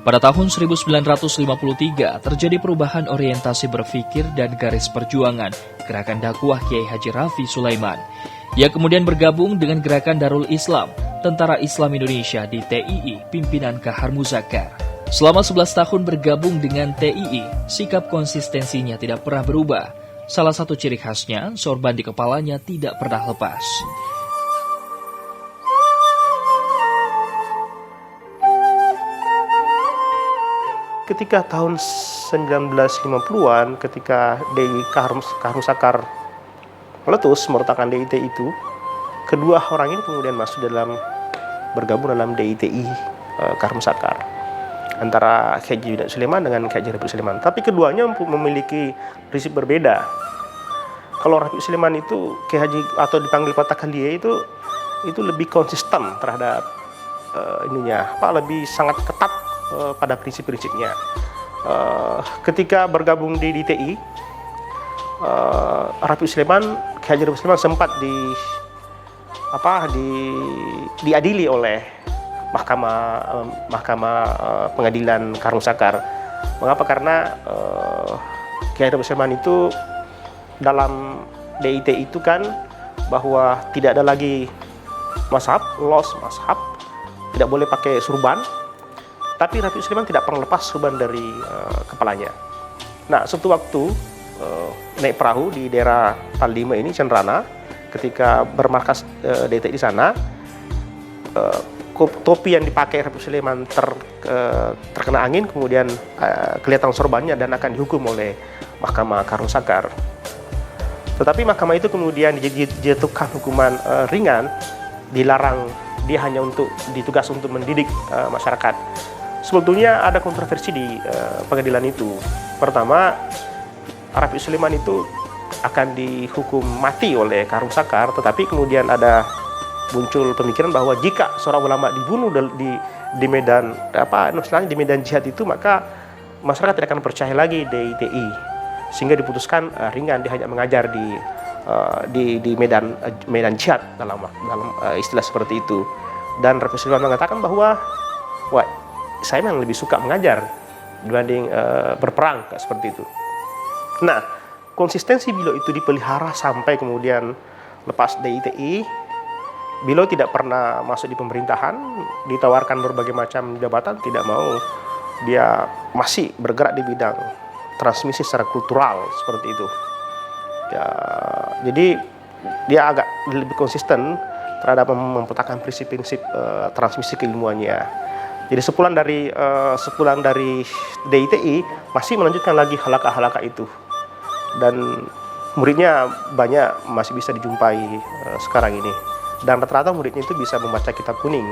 Pada tahun 1953 terjadi perubahan orientasi berpikir dan garis perjuangan Gerakan Dakwah Kiai Haji Rafi Sulaiman. Ia kemudian bergabung dengan Gerakan Darul Islam, Tentara Islam Indonesia di TII, pimpinan Kahar Muzakkar. Selama 11 tahun bergabung dengan TII, sikap konsistensinya tidak pernah berubah. Salah satu ciri khasnya, sorban di kepalanya tidak pernah lepas. Ketika tahun 1950-an, ketika DI Kahar Muzakkar meletus, meretakkan DIT itu, kedua orang ini kemudian bergabung dalam DITI Kahar Muzakkar, antara Kiai Haji Sulaiman dengan Kiai Haji Rafi Sulaiman. Tapi keduanya memiliki prinsip berbeda. Kalau Rafi Sulaiman itu Kiai Haji atau dipanggil Kota Kalia itu lebih konsisten terhadap lebih sangat ketat pada prinsip-prinsipnya. Ketika bergabung di DITI, Rafi Sulaiman, Kiai Haji Rafi Sulaiman sempat diadili oleh Mahkamah Pengadilan Kahar Muzakkar. Mengapa? Karena Kiai Haji Rafi Sulaiman itu dalam DIT itu kan bahwa tidak ada lagi mazhab, mazhab, tidak boleh pakai surban. Tapi Rafi Sulaiman tidak pernah lepas surban dari kepalanya. Nah, suatu waktu naik perahu di daerah Taldima ini, Cenrana, ketika bermarkas DIT di sana, topi yang dipakai Rafi Sulaiman terkena angin, kemudian kelihatan sorbannya dan akan dihukum oleh Mahkamah Kahar Muzakkar. Tetapi mahkamah itu kemudian dijatuhkan hukuman ringan, dilarang, dia hanya ditugas untuk mendidik masyarakat. Sebetulnya ada kontroversi di pengadilan itu. Pertama, Rafi Sulaiman itu akan dihukum mati oleh Kahar Muzakkar, tetapi kemudian ada muncul pemikiran bahwa jika seorang ulama dibunuh di medan di medan jihad itu, maka masyarakat tidak akan percaya lagi DITI, sehingga diputuskan ringan, dia hanya mengajar di medan jihad dalam istilah seperti itu. Dan Rafi Sulaiman mengatakan bahwa saya memang lebih suka mengajar dibanding berperang, seperti itu. Nah, konsistensi beliau itu dipelihara sampai kemudian lepas DITI. Beliau tidak pernah masuk di pemerintahan, ditawarkan berbagai macam jabatan, tidak mau. Dia masih bergerak di bidang transmisi secara kultural, seperti itu. Ya, jadi dia agak lebih konsisten terhadap mempertahankan prinsip-prinsip transmisi keilmuannya. Jadi sepulang dari DITI masih melanjutkan lagi halaqah-halaqah itu, dan muridnya banyak masih bisa dijumpai sekarang ini, dan rata-rata muridnya itu bisa membaca kitab kuning.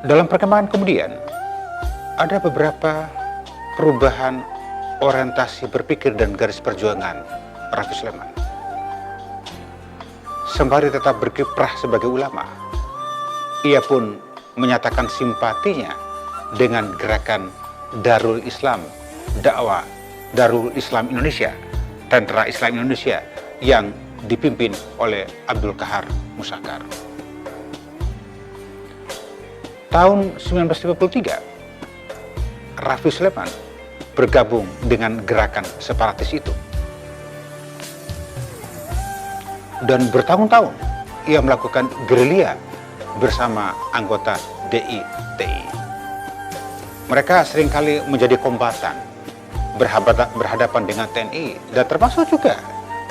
Dalam perkembangan kemudian ada beberapa perubahan orientasi berpikir dan garis perjuangan Rafi Sulaiman. Sembari tetap berkiprah sebagai ulama, ia pun menyatakan simpatinya dengan gerakan Darul Islam, dakwah Darul Islam Indonesia, Tentara Islam Indonesia yang dipimpin oleh Abdul Kahar Muzakkar. Tahun 1953, Rafi Sulaiman bergabung dengan gerakan separatis itu. Dan bertahun-tahun ia melakukan gerilya bersama anggota DITI. Mereka seringkali menjadi kombatan, berhadapan dengan TNI, dan termasuk juga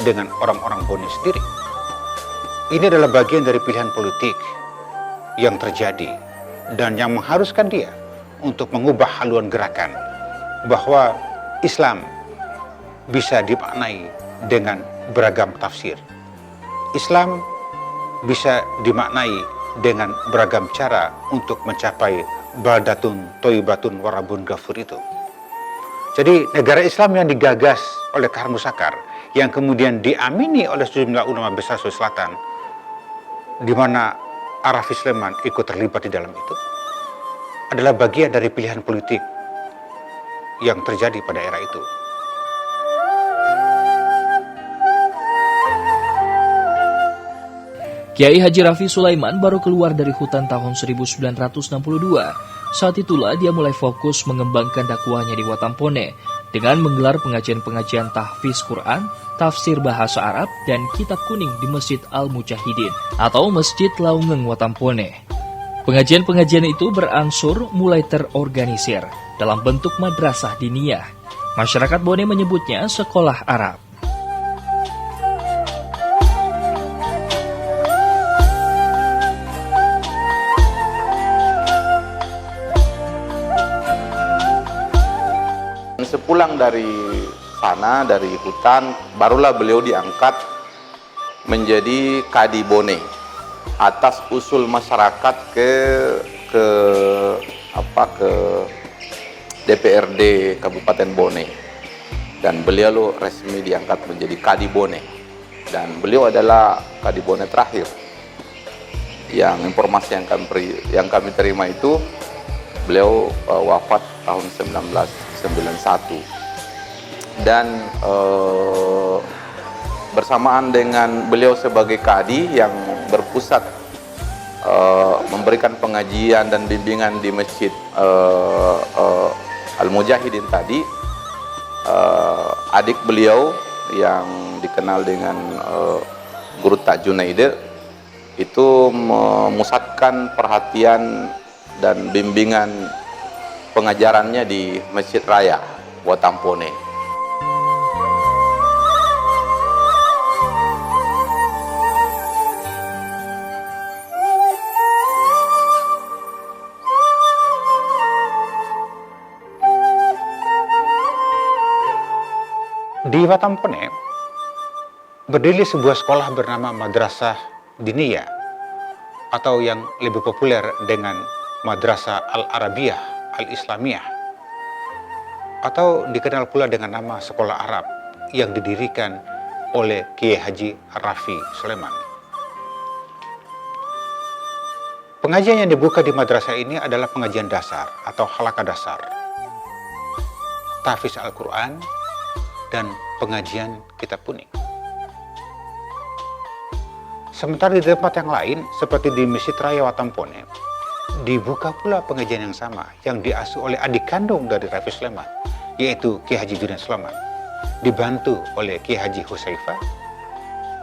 dengan orang-orang Boni sendiri. Ini adalah bagian dari pilihan politik yang terjadi dan yang mengharuskan dia untuk mengubah haluan gerakan, bahwa Islam bisa dimaknai dengan beragam tafsir. Islam bisa dimaknai dengan beragam cara untuk mencapai baldatun thayyibatun warabun ghafur itu. Jadi negara Islam yang digagas oleh Kahar Muzakkar, yang kemudian diamini oleh sejumlah ulama besar Sulawesi Selatan, di mana Rafi Sulaiman ikut terlibat di dalam itu, adalah bagian dari pilihan politik yang terjadi pada era itu. Kiai Haji Rafi Sulaiman baru keluar dari hutan tahun 1962. Saat itulah dia mulai fokus mengembangkan dakwahnya di Watampone dengan menggelar pengajian-pengajian tahfiz Quran, tafsir bahasa Arab, dan kitab kuning di Masjid Al-Mujahidin atau Masjid Laungeng Watampone. Pengajian-pengajian itu berangsur mulai terorganisir dalam bentuk madrasah diniyah. Masyarakat Bone menyebutnya sekolah Arab. Sepulang dari sana, dari hutan, barulah beliau diangkat menjadi Kadi Bone atas usul masyarakat ke DPRD Kabupaten Bone, dan beliau resmi diangkat menjadi Kadi Bone, dan beliau adalah Kadi Bone terakhir. Yang informasi yang kami terima itu beliau wafat tahun 1991, dan bersamaan dengan beliau sebagai kadi yang berpusat memberikan pengajian dan bimbingan di Masjid Al-Mujahidin tadi, adik beliau yang dikenal dengan Guru Tak Junaid itu memusatkan perhatian dan bimbingan pengajarannya di Masjid Raya Watampone. Di Watampone berdiri sebuah sekolah bernama Madrasah Diniyah atau yang lebih populer dengan Madrasah Al-Arabiyah Al-Islamiyah, atau dikenal pula dengan nama Sekolah Arab, yang didirikan oleh Kiai Haji Rafi Sulaiman. Pengajian yang dibuka di madrasah ini adalah pengajian dasar atau halaqah dasar, tahfiz Al-Quran, dan pengajian kitab kuning. Sementara di tempat yang lain, seperti di Masjid Raya Watampone, dibuka pula pengajian yang sama yang diasuh oleh adik kandung dari Rafi Sulaiman, yaitu Kiai Haji Junaid Sulaiman, dibantu oleh Kiai Haji Husaifah,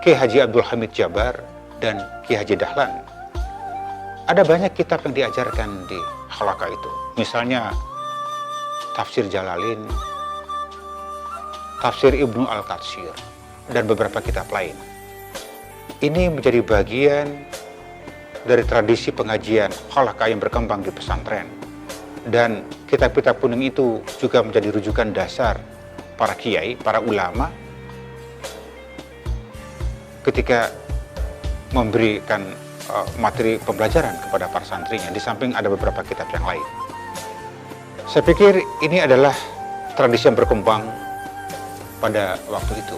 Kiai Haji Abdul Hamid Jabar, dan Kiai Haji Dahlan. Ada banyak kitab yang diajarkan di halaqah itu, misalnya Tafsir Jalalin, Tafsir Ibnu Al-Katsir, dan beberapa kitab lain. Ini menjadi bagian dari tradisi pengajian halaqah yang berkembang di pesantren, dan kitab-kitab kuning itu juga menjadi rujukan dasar para kiai, para ulama ketika memberikan materi pembelajaran kepada para santrinya, di samping ada beberapa kitab yang lain. Saya pikir ini adalah tradisi yang berkembang pada waktu itu.